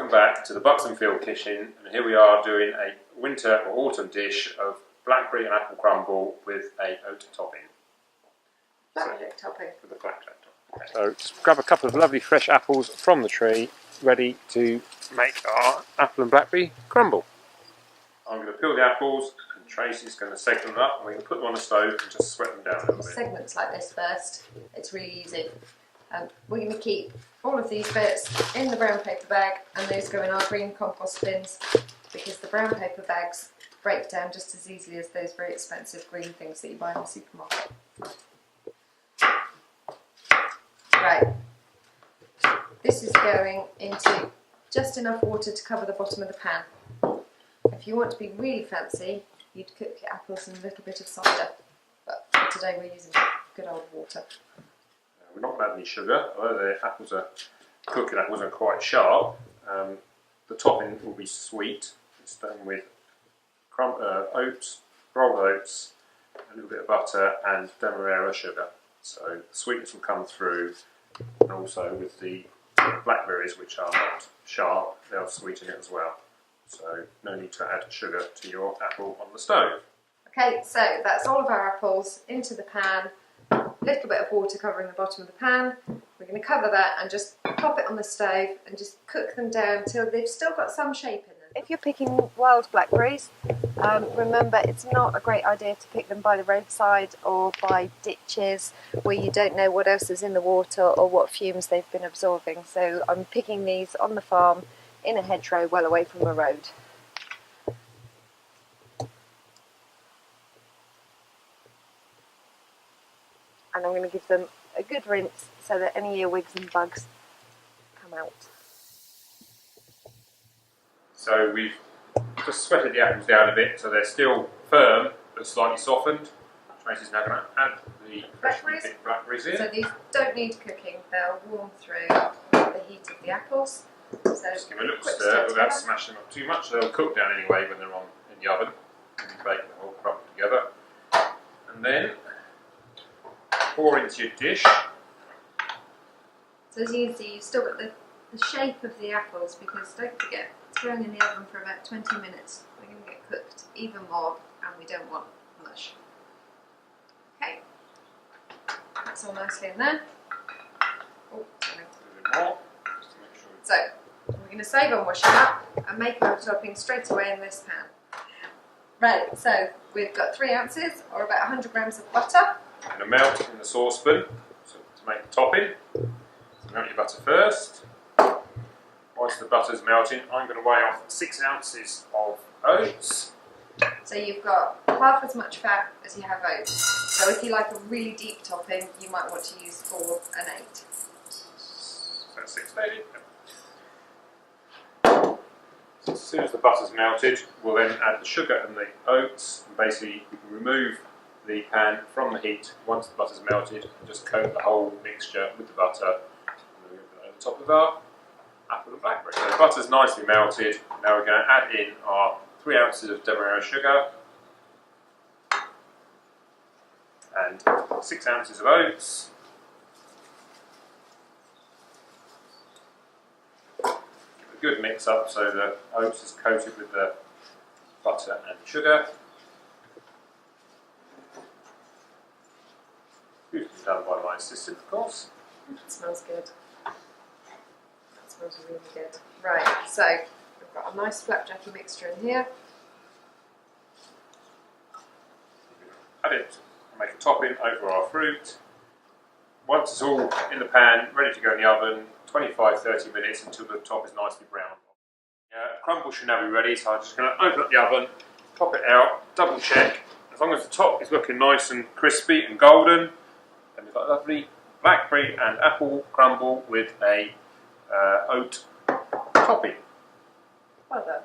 Welcome back to the Bucksum Field Kitchen, and here we are doing a winter or autumn dish of blackberry and apple crumble with a oat topping. Blackjack topping. With a blackjack topping. Okay. So just grab a couple of lovely fresh apples from the tree, ready to make our apple and blackberry crumble. I'm going to peel the apples, and Tracy's going to segment them up, and we're going to put them on the stove and just sweat them down a little bit. Segments like this first. It's really easy. We're going to keep all of these bits in the brown paper bag, and those go in our green compost bins because the brown paper bags break down just as easily as those very expensive green things that you buy in the supermarket. Right, this is going into just enough water to cover the bottom of the pan. If you want to be really fancy, you'd cook your apples in a little bit of cider, but for today we're using good old water. We're not going to add any sugar, although the apples are cooking, apples are quite sharp. The topping will be sweet. It's done with oats, rolled oats, a little bit of butter and demerara sugar. So the sweetness will come through, and also with the blackberries, which are not sharp, they'll sweeten it as well. So no need to add sugar to your apple on the stove. Okay, so that's all of our apples into the pan. A little bit of water covering the bottom of the pan. We're going to cover that and just pop it on the stove and just cook them down till they've still got some shape in them. If you're picking wild blackberries, remember it's not a great idea to pick them by the roadside or by ditches where you don't know what else is in the water or what fumes they've been absorbing. So I'm picking these on the farm in a hedgerow well away from a road. And I'm going to give them a good rinse so that any earwigs and bugs come out. So we've just sweated the apples down a bit so they're still firm but slightly softened. Tracy's now going to add the freshly picked blackberries in. So these don't need cooking, they'll warm through the heat of the apples. So just give them a little stir without smashing them up too much. They'll cook down anyway when they're in the oven. And you bake the whole crumble together. And then pour into your dish. So as you can see, you've still got the shape of the apples, because don't forget, it's going in the oven for about 20 minutes. They're going to get cooked even more, and we don't want mush. Okay, that's all nicely in there. Oh, a little bit more, just to make sure. So we're going to save on washing up and make our topping straight away in this pan. Right, so we've got 3 ounces or about 100 grams of butter. I'm going to melt in the saucepan to make the topping. So melt your butter first. Once the butter's melting, I'm going to weigh off 6 ounces of oats. So you've got half as much fat as you have oats. So if you like a really deep topping, you might want to use 4 and 8. So 6 maybe. So as soon as the butter's melted, we'll then add the sugar and the oats. And basically, we can remove the pan from the heat once the butter's melted and just coat the whole mixture with the butter. And then we're going to put it over the top of our apple and blackberry. So the butter's nicely melted. Now we're going to add in our 3 ounces of demerara sugar and 6 ounces of oats. A good mix up so the oats is coated with the butter and sugar. Beautifully done by my assistant, of course. It smells good. That smells really good. Right, so we've got a nice flapjacky mixture in here. Add it and make a topping over our fruit. Once it's all in the pan, ready to go in the oven, 25-30 minutes until the top is nicely brown. Crumble should now be ready, so I'm just going to open up the oven, pop it out, double check. As long as the top is looking nice and crispy and golden, then we've got a lovely blackberry and apple crumble with a oat topping. Well done.